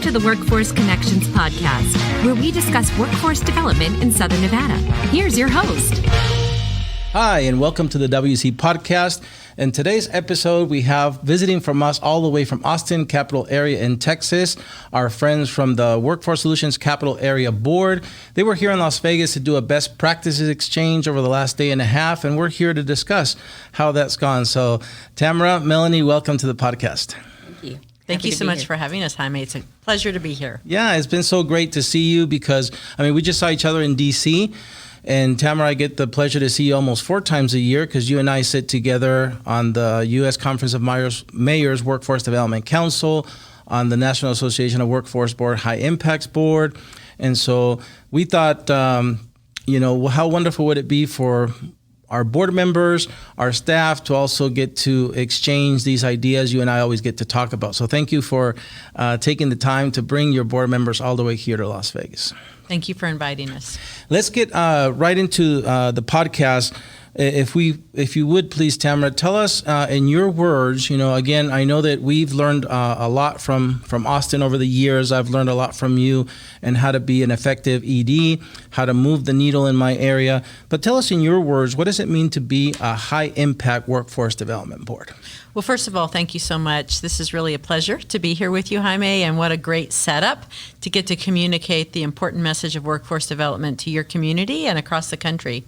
to the Workforce Connections podcast, where we discuss workforce development in Southern Nevada. Here's your host. Hi, and welcome to the WC podcast. In today's episode, we have visiting from us all the way from Austin, capital area in Texas, our friends from the Workforce Solutions Capital Area Board. They were here in Las Vegas to do a best practices exchange over the last day and a half, and we're here to discuss how that's gone. So, Tamara, Melanie, welcome to the podcast. Thank you. Thank you so much for having us, Jaime. It's a pleasure to be here. Yeah, it's been so great to see you because, we just saw each other in D.C., and Tamara, I get the pleasure to see you almost 4 times a year because you and I sit together on the U.S. Conference of Mayors Workforce Development Council, on the National Association of Workforce Board High Impacts Board. And so we thought, how wonderful would it be for our board members, our staff to also get to exchange these ideas you and I always get to talk about. So thank you for taking the time to bring your board members all the way here to Las Vegas. Thank you for inviting us. Let's get right into the podcast. If you would please, Tamara, tell us in your words, again, I know that we've learned a lot from Austin over the years. I've learned a lot from you and how to be an effective ED, how to move the needle in my area. But tell us in your words, what does it mean to be a high impact workforce development board? Well, first of all, thank you so much. This is really a pleasure to be here with you, Jaime, and what a great setup to get to communicate the important message of workforce development to your community and across the country.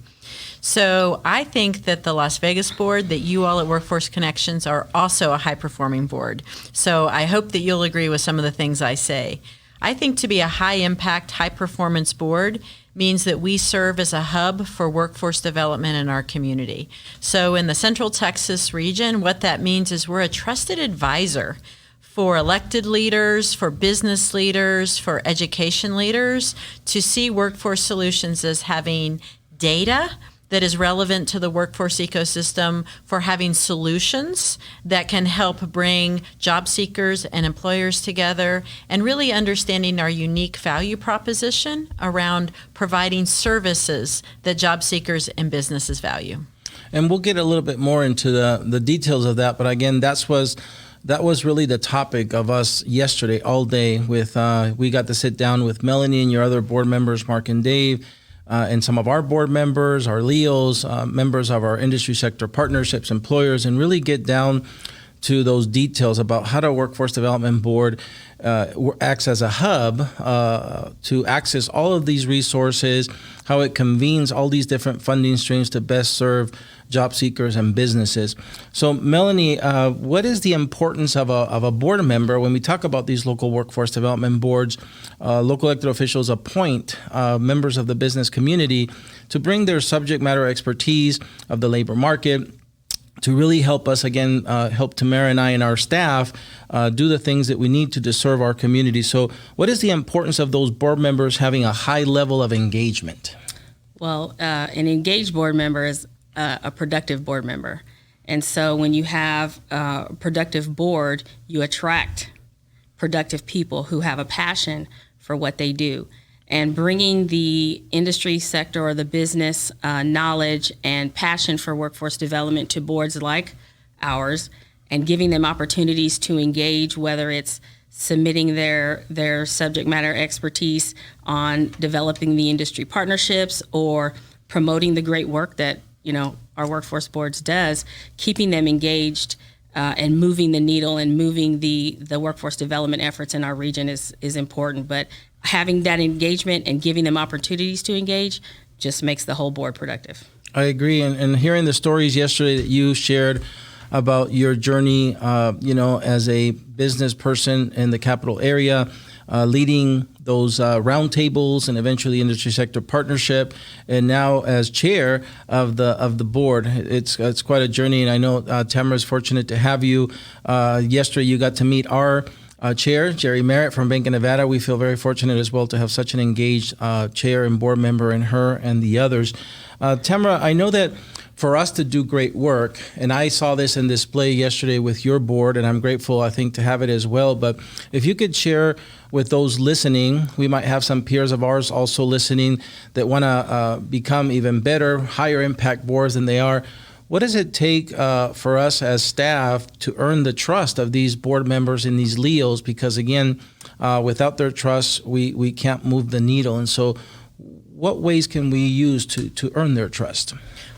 So I think that the Las Vegas board, that you all at Workforce Connections are also a high-performing board. So I hope that you'll agree with some of the things I say. I think to be a high-impact, high-performance board means that we serve as a hub for workforce development in our community. So in the Central Texas region, what that means is we're a trusted advisor for elected leaders, for business leaders, for education leaders, to see workforce solutions as having data that is relevant to the workforce ecosystem, for having solutions that can help bring job seekers and employers together, and really understanding our unique value proposition around providing services that job seekers and businesses value. And we'll get a little bit more into the details of that, but again, that was really the topic of us yesterday all day. We got to sit down with Melanie and your other board members, Mark and Dave, and some of our board members, our LEOs, members of our industry sector partnerships, employers, and really get down to those details about how the Workforce Development Board acts as a hub to access all of these resources, how it convenes all these different funding streams to best serve job seekers and businesses. So, Melanie, what is the importance of a board member when we talk about these local workforce development boards? Local elected officials appoint members of the business community to bring their subject matter expertise of the labor market to really help us, again, help Tamara and I and our staff do the things that we need to serve our community. So what is the importance of those board members having a high level of engagement? Well, an engaged board member is a productive board member. And so when you have a productive board, you attract productive people who have a passion for what they do. And bringing the industry sector or the business knowledge and passion for workforce development to boards like ours and giving them opportunities to engage, whether it's submitting their subject matter expertise on developing the industry partnerships or promoting the great work that our workforce boards does, keeping them engaged and moving the needle and moving the workforce development efforts in our region is important. But having that engagement and giving them opportunities to engage just makes the whole board productive. I agree. And hearing the stories yesterday that you shared about your journey, as a business person in the capital area, leading those roundtables and eventually industry sector partnership, and now as chair of the board, it's quite a journey. And I know Tamara is fortunate to have you. Yesterday, you got to meet our chair, Jerry Merritt from Bank of Nevada. We feel very fortunate as well to have such an engaged chair and board member in her and the others. Tamara, I know that for us to do great work, and I saw this in display yesterday with your board, and I'm grateful, I think, to have it as well. But if you could share with those listening, we might have some peers of ours also listening that want to become even better, higher impact boards than they are. What does it take for us as staff to earn the trust of these board members and these LEOs? Because again, Without their trust, we can't move the needle. And so what ways can we use to earn their trust?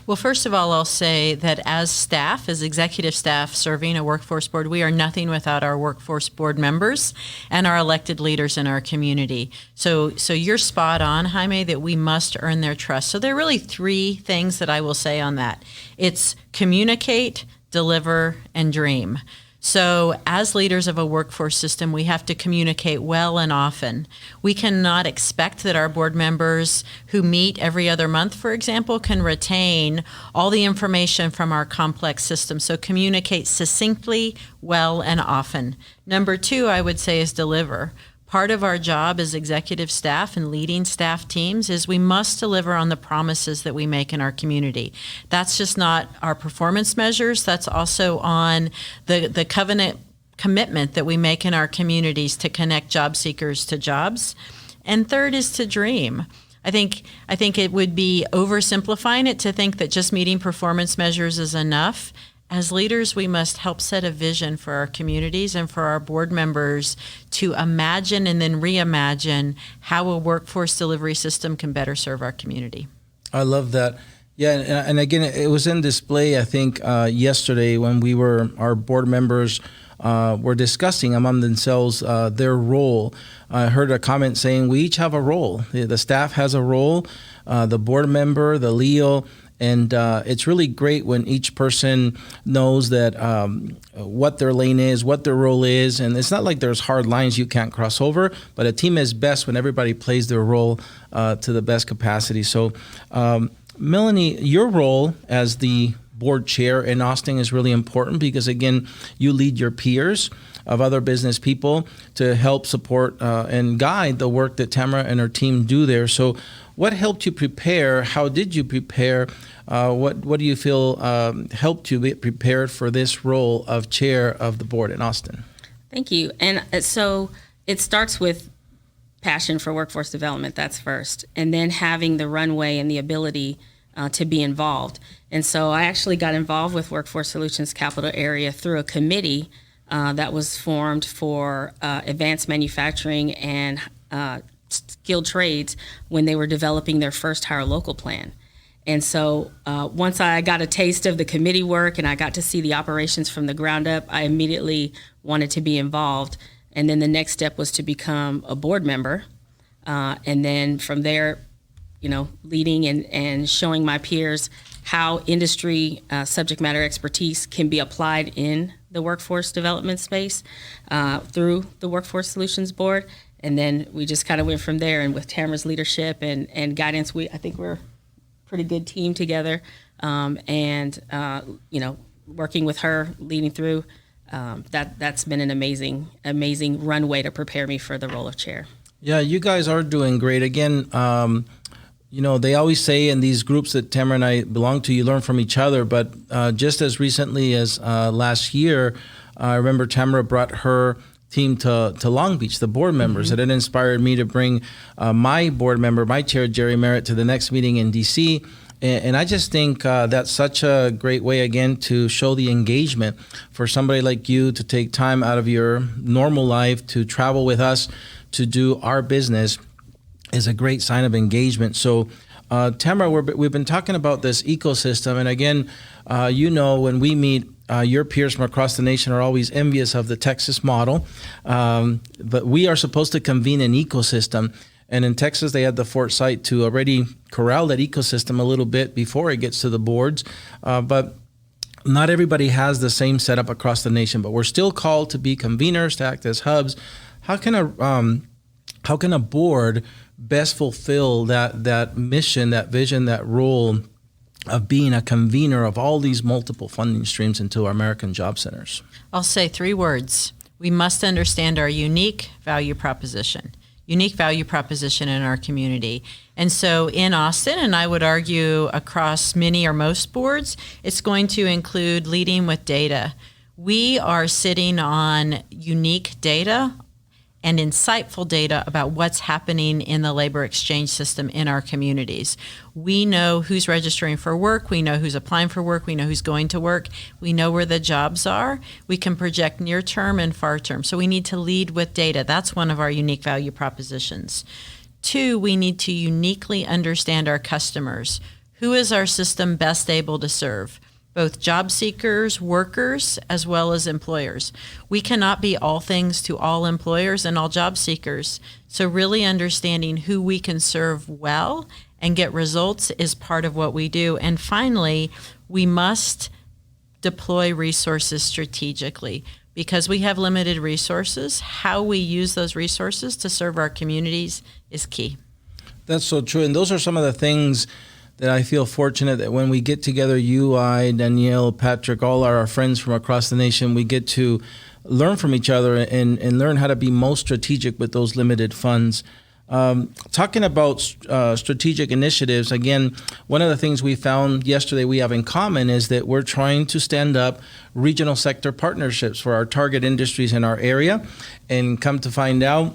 Well, first of all, I'll say that as staff, as executive staff serving a workforce board, we are nothing without our workforce board members and our elected leaders in our community. So you're spot on, Jaime, that we must earn their trust. So there are really three things that I will say on that. It's communicate, deliver, and dream. So as leaders of a workforce system, we have to communicate well and often. We cannot expect that our board members who meet every other month, for example, can retain all the information from our complex system. So communicate succinctly, well, and often. Number two, I would say, is deliver. Part of our job as executive staff and leading staff teams is we must deliver on the promises that we make in our community. That's just not our performance measures. That's also on the covenant commitment that we make in our communities to connect job seekers to jobs. And third is to dream. I think it would be oversimplifying it to think that just meeting performance measures is enough. As leaders, we must help set a vision for our communities and for our board members to imagine and then reimagine how a workforce delivery system can better serve our community. I love that. Yeah, and again, it was in display, I think, yesterday when our board members were discussing among themselves their role. I heard a comment saying we each have a role. The staff has a role, the board member, the LEO, and it's really great when each person knows that what their lane is, what their role is. And it's not like there's hard lines you can't cross over, but a team is best when everybody plays their role to the best capacity. So, Melanie, your role as the board chair in Austin is really important because, again, you lead your peers of other business people to help support and guide the work that Tamara and her team do there. So what helped you prepare? How did you prepare? What do you feel helped you get prepared for this role of chair of the board in Austin? Thank you. And so it starts with passion for workforce development. That's first. And then having the runway and the ability to be involved. And so I actually got involved with Workforce Solutions Capital Area through a committee that was formed for advanced manufacturing and skilled trades when they were developing their first hire local plan. And so once I got a taste of the committee work and I got to see the operations from the ground up, I immediately wanted to be involved. And then the next step was to become a board member. And then from there, leading and showing my peers how industry subject matter expertise can be applied in the workforce development space through the Workforce Solutions Board. And then we just kind of went from there. And with Tamara's leadership and guidance, I think we're a pretty good team together. Working with her, leading through, that's been an amazing runway to prepare me for the role of chair. Yeah, you guys are doing great. Again, they always say in these groups that Tamara and I belong to, you learn from each other. But just as recently as last year, I remember Tamara brought her team to Long Beach, the board members. Mm-hmm. And it inspired me to bring my board member, my chair, Jerry Merritt, to the next meeting in D.C. And I just think that's such a great way, again, to show the engagement for somebody like you to take time out of your normal life to travel with us to do our business is a great sign of engagement. So, Tamara, we've been talking about this ecosystem. And again, when we meet, your peers from across the nation are always envious of the Texas model. But we are supposed to convene an ecosystem. And in Texas, they had the foresight to already corral that ecosystem a little bit before it gets to the boards. But not everybody has the same setup across the nation. But we're still called to be conveners, to act as hubs. How can a board best fulfill that mission, that vision, that role of being a convener of all these multiple funding streams into our American job centers? I'll say 3 words. We must understand our unique value proposition in our community. And so in Austin, and I would argue across many or most boards, it's going to include leading with data. We are sitting on unique data and insightful data about what's happening in the labor exchange system in our communities. We know who's registering for work. We know who's applying for work. We know who's going to work. We know where the jobs are. We can project near term and far term. So we need to lead with data. That's one of our unique value propositions. 2, we need to uniquely understand our customers. Who is our system best able to serve? Both job seekers, workers, as well as employers. We cannot be all things to all employers and all job seekers. So really understanding who we can serve well and get results is part of what we do. And finally, we must deploy resources strategically. Because we have limited resources, how we use those resources to serve our communities is key. That's so true. And those are some of the things that I feel fortunate that when we get together, you, I, Danielle, Patrick, all our friends from across the nation, we get to learn from each other and learn how to be most strategic with those limited funds. Talking about strategic initiatives, again, one of the things we found yesterday we have in common is that we're trying to stand up regional sector partnerships for our target industries in our area. And come to find out,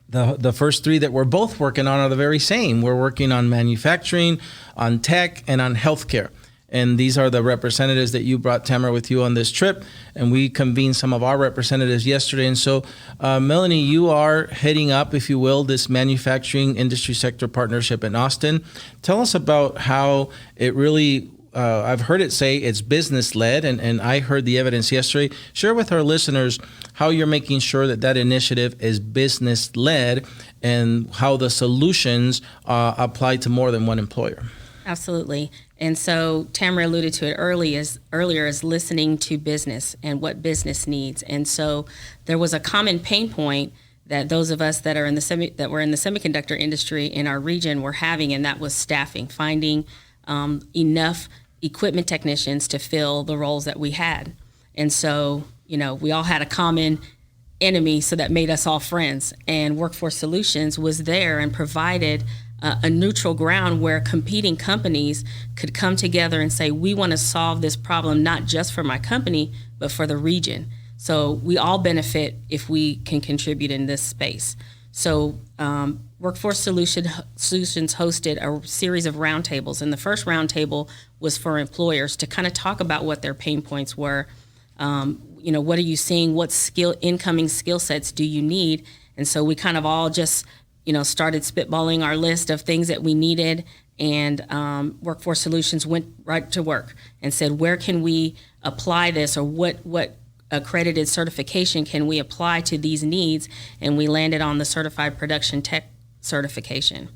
the first 3 that we're both working on are the very same. We're working on manufacturing, on tech, and on healthcare. And these are the representatives that you brought, Tamara, with you on this trip. And we convened some of our representatives yesterday. And so, Melanie, you are heading up, if you will, this manufacturing industry sector partnership in Austin. Tell us about how it really, I've heard it say it's business-led, and I heard the evidence yesterday. Share with our listeners how you're making sure that that initiative is business-led and how the solutions apply to more than one employer. Absolutely. And so Tamara alluded to it earlier as listening to business and what business needs. And so there was a common pain point that those of us that are in that were in the semiconductor industry in our region were having, and that was staffing, finding enough equipment technicians to fill the roles that we had. And so, we all had a common enemy, so that made us all friends. And Workforce Solutions was there and provided a neutral ground where competing companies could come together and say, we want to solve this problem, not just for my company, but for the region. So we all benefit if we can contribute in this space. So Workforce Solutions hosted a series of roundtables, and the first roundtable was for employers to kind of talk about what their pain points were. What are you seeing? What incoming skill sets do you need? And so we kind of all just started spitballing our list of things that we needed, and Workforce Solutions went right to work and said, where can we apply this, or what accredited certification can we apply to these needs? And we landed on the Certified Production Tech certification.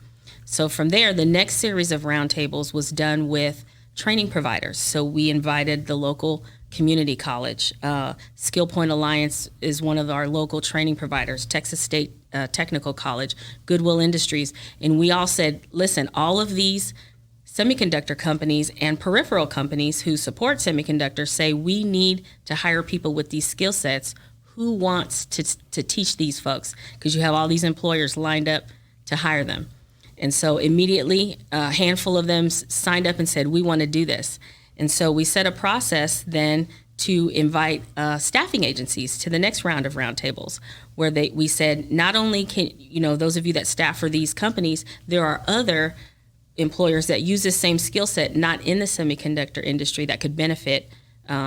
So from there, the next series of roundtables was done with training providers. So we invited the local community college. Skill Point Alliance is one of our local training providers, Texas State Technical College, Goodwill Industries. And we all said, listen, all of these semiconductor companies and peripheral companies who support semiconductors say we need to hire people with these skill sets. Who wants to teach these folks? Because you have all these employers lined up to hire them. And so immediately a handful of them signed up and said, we want to do this. And so we set a process then to invite staffing agencies to the next round of roundtables, where we said, not only can, those of you that staff for these companies, there are other employers that use this same skill set, not in the semiconductor industry, that could benefit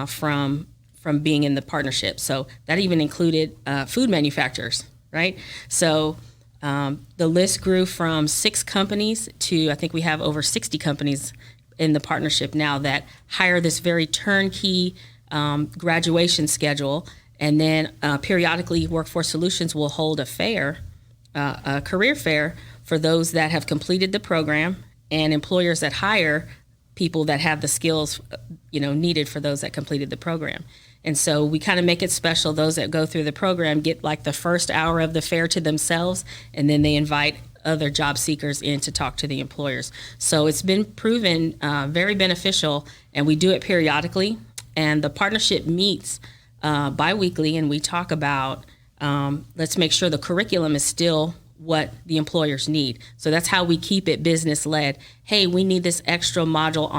from being in the partnership. So that even included food manufacturers, right? So the list grew from 6 companies to, I think we have over 60 companies in the partnership now that hire this very turnkey graduation schedule. And then periodically Workforce Solutions will hold a fair, a career fair for those that have completed the program, and employers that hire people that have the skills needed for those that completed the program. And so we kind of make it special. Those that go through the program get like the first hour of the fair to themselves, and then they invite other job seekers in to talk to the employers. So it's been proven very beneficial, and we do it periodically. And the partnership meets biweekly, and we talk about let's make sure the curriculum is still what the employers need. So that's how we keep it business-led. Hey, we need this extra module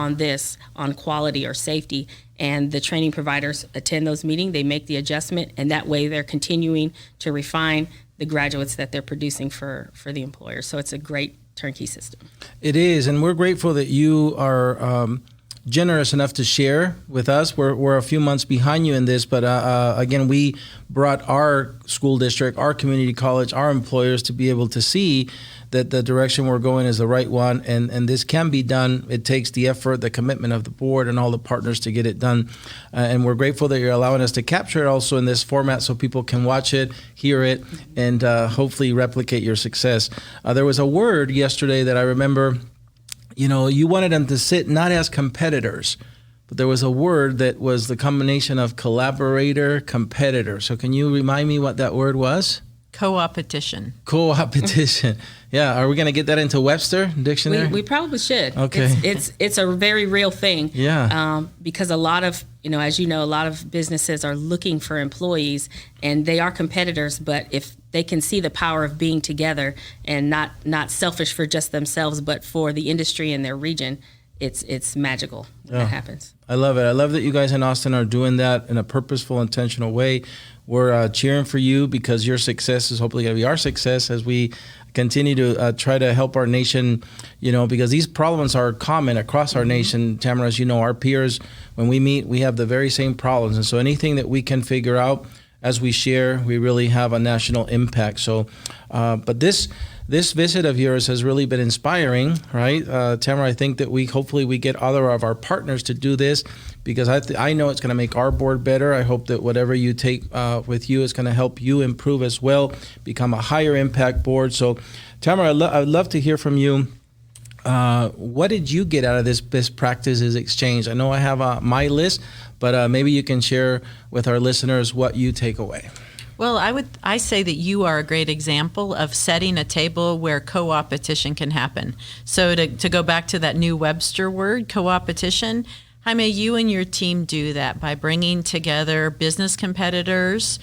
on quality or safety. And the training providers attend those meetings, they make the adjustment, and that way they're continuing to refine the graduates that they're producing for the employer. So it's a great turnkey system. It is, and we're grateful that you are generous enough to share with us. We're a few months behind you in this, but again, we brought our school district, our community college, our employers to be able to see that the direction we're going is the right one, and this can be done. It takes the effort, the commitment of the board and all the partners to get it done, and we're grateful that you're allowing us to capture it also in this format so people can watch it, hear it, and hopefully replicate your success. There was a word yesterday that I remember. You wanted them to sit not as competitors, but there was a word that was the combination of collaborator, competitor. So can you remind me what that word was? Co-opetition. Co-opetition. Yeah. Are we going to get that into Webster Dictionary? We probably should. Okay. It's a very real thing. Yeah. Because a lot of, as you know, a lot of businesses are looking for employees, and they are competitors, but if they can see the power of being together and not selfish for just themselves, but for the industry and their region, it's magical when that happens. I love it. I love that you guys in Austin are doing that in a purposeful, intentional way. We're cheering for you because your success is hopefully going to be our success as we continue to try to help our nation, because these problems are common across our nation. Tamara, as you know, our peers, when we meet, we have the very same problems. And so anything that we can figure out as we share, we really have a national impact. So, but this visit of yours has really been inspiring, right? Tamara, I think that hopefully we get other of our partners to do this, because I know it's going to make our board better. I hope that whatever you take with you is going to help you improve as well, become a higher impact board. So, Tamara, I'd love to hear from you. What did you get out of this best practices exchange? I know I have my list, but maybe you can share with our listeners what you take away. Well, I say that you are a great example of setting a table where co-opetition can happen. So to go back to that new Webster word, co-opetition, Jaime, you and your team do that by bringing together business competitors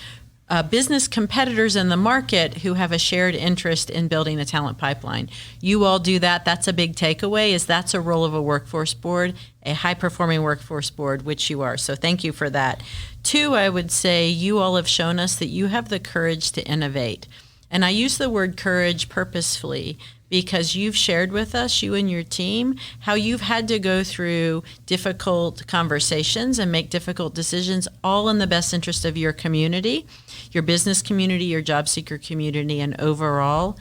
in the market who have a shared interest in building a talent pipeline. You all do that. That's a big takeaway, is that's a role of a workforce board, a high-performing workforce board, which you are. So thank you for that. 2, I would say you all have shown us that you have the courage to innovate. And I use the word courage purposefully because you've shared with us, you and your team, how you've had to go through difficult conversations and make difficult decisions, all in the best interest of your community, your business community, your job seeker community, and overall,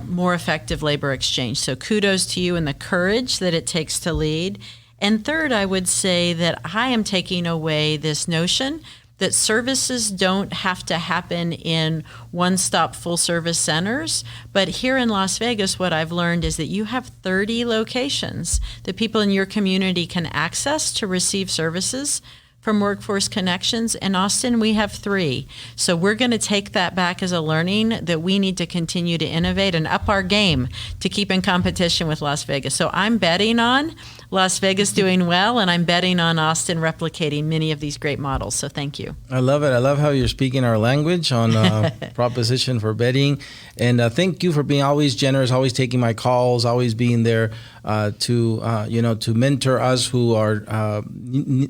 more effective labor exchange. So kudos to you and the courage that it takes to lead. And 3rd, I would say that I am taking away this notion that services don't have to happen in one-stop full-service centers. But here in Las Vegas, what I've learned is that you have 30 locations that people in your community can access to receive services from Workforce Connections. In Austin, we have 3. So we're going to take that back as a learning that we need to continue to innovate and up our game to keep in competition with Las Vegas. So I'm betting on Las Vegas doing well, and I'm betting on Austin replicating many of these great models. So thank you. I love it. I love how you're speaking our language on proposition for betting. And thank you for being always generous, always taking my calls, always being there to mentor us who are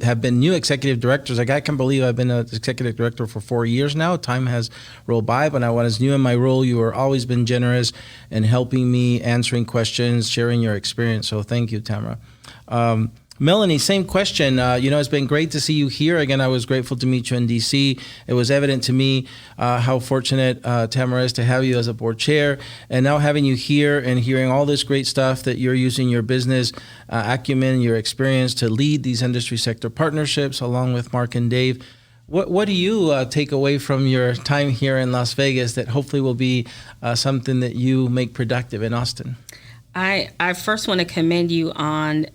have been new executive directors. Like, I can't believe I've been an executive director for 4 years now. Time has rolled by, but when I was new in my role, you have always been generous and helping me, answering questions, sharing your experience. So thank you, Tamara. Melanie, same question. It's been great to see you here. Again, I was grateful to meet you in D.C. It was evident to me how fortunate Tamara is to have you as a board chair. And now having you here and hearing all this great stuff that you're using your business acumen, your experience to lead these industry sector partnerships along with Mark and Dave. What do you take away from your time here in Las Vegas that hopefully will be something that you make productive in Austin? I first want to commend you on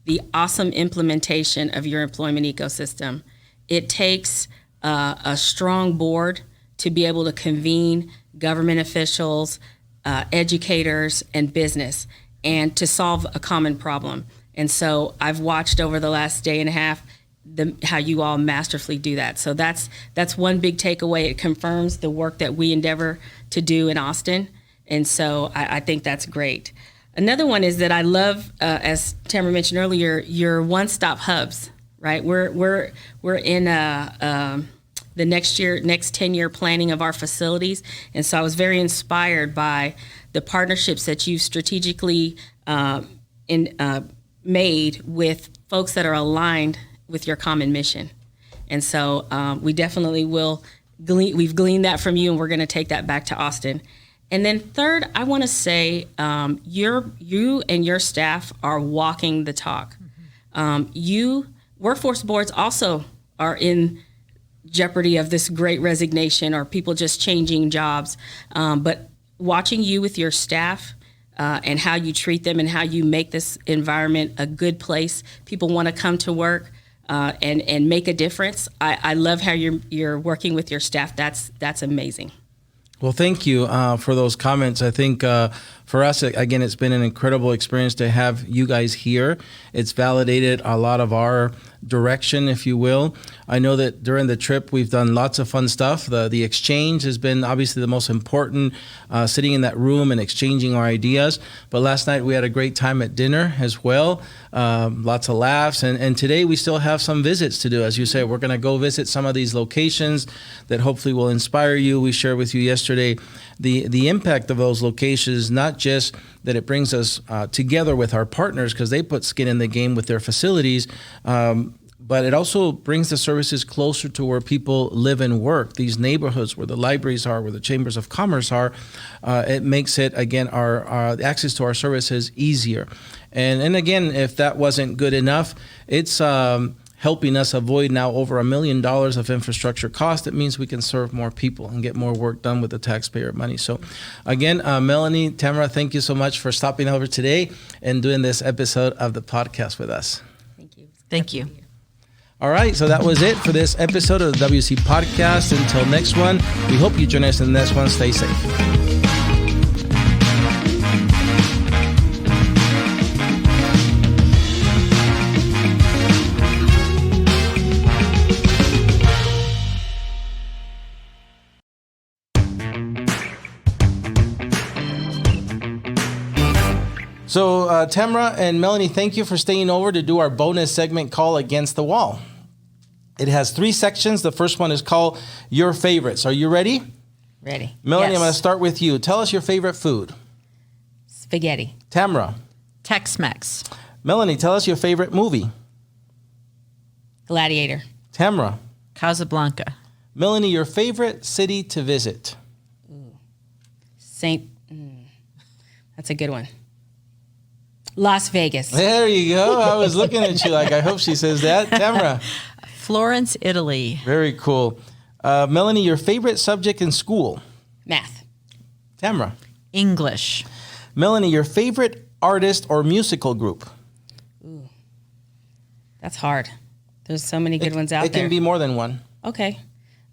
the awesome implementation of your employment ecosystem. It takes a strong board to be able to convene government officials, educators, and business, and to solve a common problem. And so I've watched over the last day and a half how you all masterfully do that. So that's one big takeaway. It confirms the work that we endeavor to do in Austin. And so I think that's great. Another one is that I love, as Tamara mentioned earlier, your one-stop hubs, right? We're in the next 10-year planning of our facilities. And so I was very inspired by the partnerships that you've strategically made with folks that are aligned with your common mission. And so we definitely we've gleaned that from you, and we're going to take that back to Austin. And then third, I want to say you and your staff are walking the talk. Workforce boards also are in jeopardy of this great resignation or people just changing jobs. But watching you with your staff and how you treat them and how you make this environment a good place, people want to come to work and make a difference. I love how you're working with your staff. That's amazing. Well, thank you for those comments. I think for us, again, it's been an incredible experience to have you guys here. It's validated a lot of our direction, if you will. I know that during the trip, we've done lots of fun stuff. The exchange has been obviously the most important, sitting in that room and exchanging our ideas. But last night, we had a great time at dinner as well. Lots of laughs. And today, we still have some visits to do. As you say, we're going to go visit some of these locations that hopefully will inspire you. We shared with you yesterday the impact of those locations, not just that it brings us together with our partners because they put skin in the game with their facilities, but it also brings the services closer to where people live and work. These neighborhoods where the libraries are, where the chambers of commerce are, it makes it, again, our access to our services easier. And again, if that wasn't good enough, it's helping us avoid now over $1 million of infrastructure cost. It means we can serve more people and get more work done with the taxpayer money. So again, Melanie, Tamara, thank you so much for stopping over today and doing this episode of the podcast with us. Thank you. Thank you. All right, so that was it for this episode of the WC Podcast. Until next one, we hope you join us in the next one. Stay safe. So, Tamara and Melanie, thank you for staying over to do our bonus segment called Against the Wall. It has 3 sections. The first one is called Your Favorites. Are you ready? Ready. Melanie, Yes. I'm going to start with you. Tell us your favorite food. Spaghetti. Tamara. Tex-Mex. Melanie, tell us your favorite movie. Gladiator. Tamara. Casablanca. Melanie, your favorite city to visit. That's a good one. Las Vegas. There you go. I was looking at you like, I hope she says that. Tamara. Florence, Italy. Very cool. Melanie, your favorite subject in school. Math. Tamara. English. Melanie, your favorite artist or musical group. That's hard. There's so many good ones out It there. can be more than one. Okay.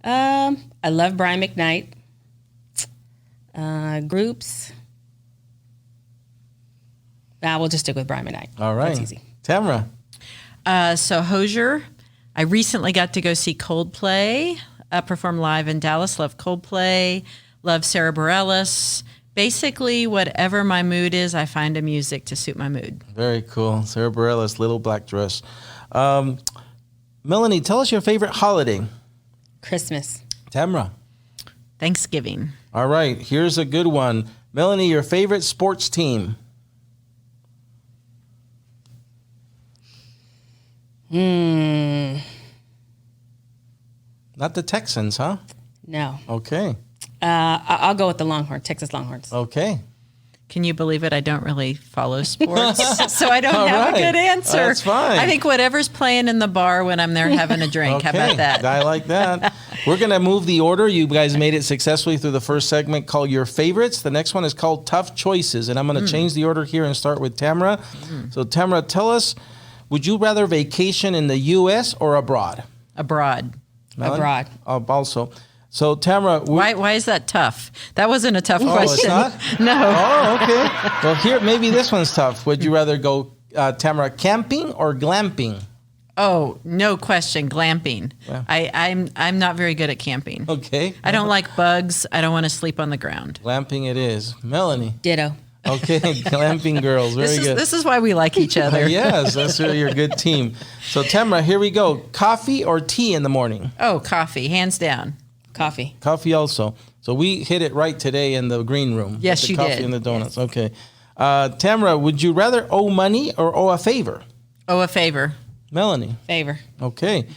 I love Brian McKnight. Groups. We'll just stick with Brian McKnight. All right. That's easy. Tamara. So Hozier, I recently got to go see Coldplay perform live in Dallas. Love Coldplay. Love Sarah Bareilles. Basically, whatever my mood is, I find a music to suit my mood. Very cool. Sarah Bareilles, Little Black Dress. Melanie, tell us your favorite holiday. Christmas. Tamara. Thanksgiving. All right. Here's a good one. Melanie, your favorite sports team. Not the Texans, huh? No. Okay. I'll go with the Longhorns, Texas Longhorns. Okay. Can you believe it? I don't really follow sports, so I don't All have right. a good answer. That's fine. I think whatever's playing in the bar when I'm there having a drink. Okay. How about that? I like that. We're going to move the order. You guys made it successfully through the first segment called Your Favorites. The next one is called Tough Choices, and I'm going to change the order here and start with Tamara. So, Tamara, tell us, would you rather vacation in the U.S. or abroad? Abroad. Melanie? Abroad. Also. So, Tamara. Why is that tough? That wasn't a tough question. It's not? No. Oh, okay. Well, here, maybe this one's tough. Would you rather go, Tamara, camping or glamping? Oh, no question. Glamping. Yeah. I'm not very good at camping. Okay. I don't like bugs. I don't want to sleep on the ground. Glamping it is. Melanie. Ditto. Okay, glamping girls. Very good. This is why we like each other. Yes, that's really your good team. So, Tamara, here we go. Coffee or tea in the morning? Oh, coffee, hands down. Coffee. Coffee also. So we hit it right today in the green room. Yes, with the you coffee did. and the donuts. Yes. Okay. Tamara, would you rather owe money or owe a favor? Oh, a favor. Melanie? Favor. Okay.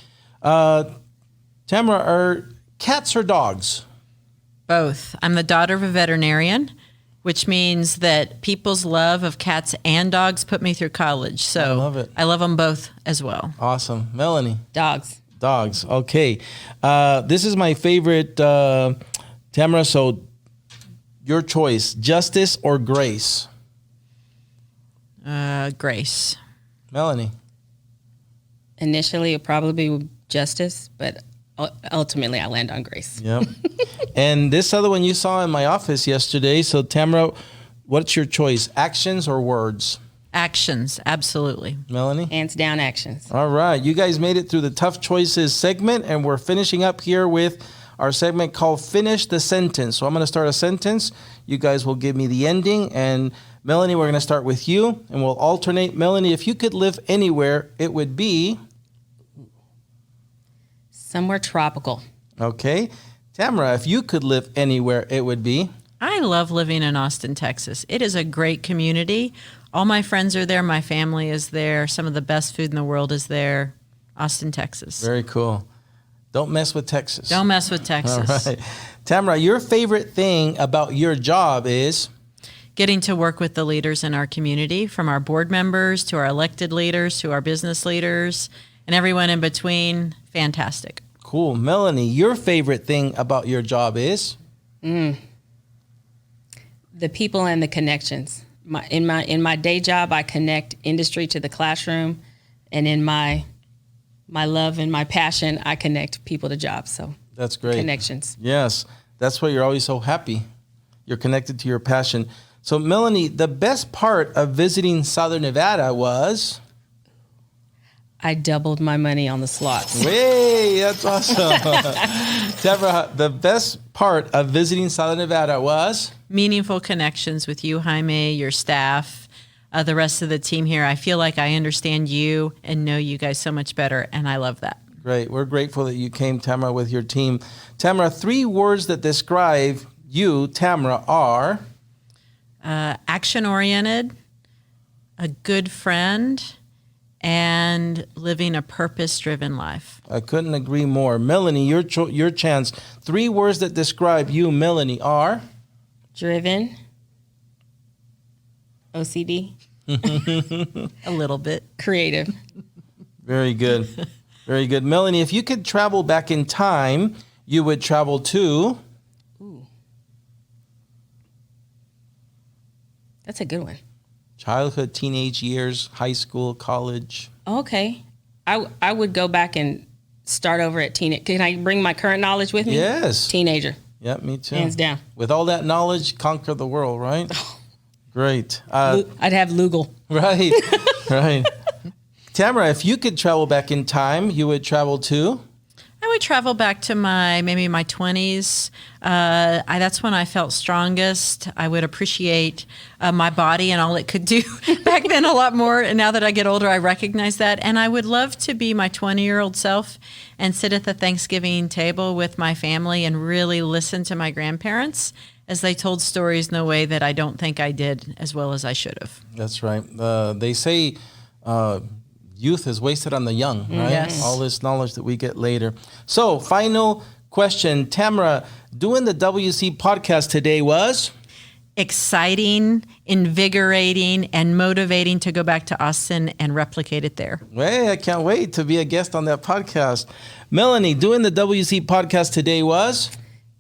Tamara, are cats or dogs? Both. I'm the daughter of a veterinarian, which means that people's love of cats and dogs put me through college. So I love it. I love them both as well. Awesome. Melanie? Dogs. Dogs. Okay. This is my favorite, Tamara. So your choice, justice or grace? Grace. Melanie? Initially, it probably be justice, but ultimately, I land on grace. Yep. And this other one you saw in my office yesterday. So Tamara, what's your choice, actions or words? Actions, absolutely. Melanie? Hands down, actions. All right. You guys made it through the tough choices segment, and we're finishing up here with our segment called Finish the Sentence. So I'm going to start a sentence. You guys will give me the ending. And Melanie, we're going to start with you, and we'll alternate. Melanie, if you could live anywhere, it would be? Somewhere tropical. Okay. Tamara, if you could live anywhere, it would be? I love living in Austin, Texas. It is a great community. All my friends are there. My family is there. Some of the best food in the world is there. Austin, Texas. Very cool. Don't mess with Texas. Don't mess with Texas. All right. Tamara, your favorite thing about your job is? Getting to work with the leaders in our community, from our board members to our elected leaders to our business leaders and everyone in between. Fantastic. Cool. Melanie, your favorite thing about your job is? The people and the connections. In my day job, I connect industry to the classroom, and in my love and my passion, I connect people to jobs. So that's great. Connections. Yes, that's why you're always so happy. You're connected to your passion. So Melanie, the best part of visiting Southern Nevada was? I doubled my money on the slots. Way, that's awesome. Tamara, the best part of visiting Southern Nevada was? Meaningful connections with you, Jaime, your staff, the rest of the team here. I feel like I understand you and know you guys so much better, and I love that. Great. We're grateful that you came, Tamara, with your team. Tamara, 3 words that describe you, Tamara, are? Action-oriented, a good friend, and living a purpose-driven life. I couldn't agree more. Melanie, your chance. 3 words that describe you, Melanie, are? Driven. OCD. A little bit. Creative. Very good. Very good. Melanie, if you could travel back in time, you would travel to? Ooh. That's a good one. Childhood, teenage years, high school, college. Okay. I would go back and start over at teenage. Can I bring my current knowledge with me? Yes. Teenager. Yep, me too. Hands down. With all that knowledge, conquer the world, right? Great. I'd have Lugal. Right, right. Tamara, if you could travel back in time, you would travel to? I would travel back to maybe my 20s. That's when I felt strongest. I would appreciate my body and all it could do back then a lot more. And now that I get older, I recognize that. And I would love to be my 20-year-old self and sit at the Thanksgiving table with my family and really listen to my grandparents as they told stories in a way that I don't think I did as well as I should have. That's right. They say youth is wasted on the young, right? Yes. All this knowledge that we get later. So, final question. Tamara, doing the WC podcast today was? Exciting, invigorating, and motivating to go back to Austin and replicate it there. Hey, I can't wait to be a guest on that podcast. Melanie, doing the WC podcast today was?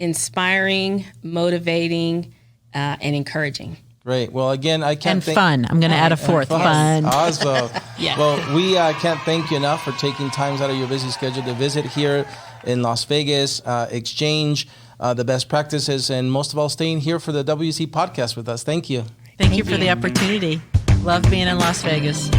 Inspiring, motivating, and encouraging. Great. Well, again, I can't And thank... fun. I'm going to add a fourth. Fun. Awesome. Yeah. Well, we can't thank you enough for taking times out of your busy schedule to visit here in Las Vegas, exchange the best practices, and most of all, staying here for the WC podcast with us. Thank you. Thank you for the opportunity. Love being in Las Vegas.